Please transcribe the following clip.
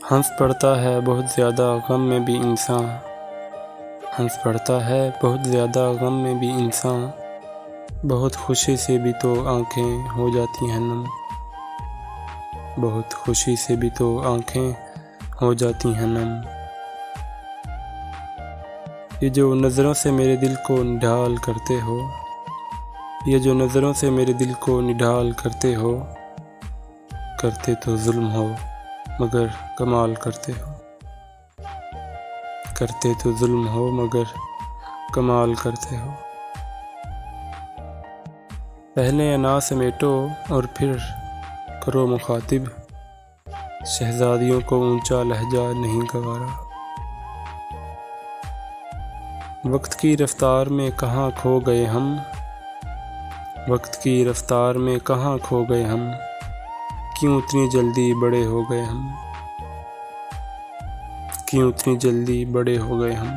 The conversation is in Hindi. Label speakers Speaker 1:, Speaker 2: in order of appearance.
Speaker 1: हंस पड़ता है बहुत ज़्यादा गम में भी इंसान, हंस पड़ता है बहुत ज़्यादा गम में भी इंसान, बहुत खुशी से भी तो आँखें हो जाती हैं नम, बहुत खुशी से भी तो आँखें हो जाती हैं नम। ये जो नज़रों से मेरे दिल को निढाल करते हो, ये जो नज़रों से मेरे दिल को निढाल करते हो, करते तो जुल्म हो मगर कमाल करते हो, करते तो जुल्म हो मगर कमाल करते हो। पहले अना समेटो और फिर करो मुखातिब, शहजादियों को ऊंचा लहजा नहीं गवारा। वक्त की रफ्तार में कहाँ खो गए हम, वक्त की रफ्तार में कहाँ खो गए हम, क्यों इतनी जल्दी बड़े हो गए हम, क्यों इतनी जल्दी बड़े हो गए हम।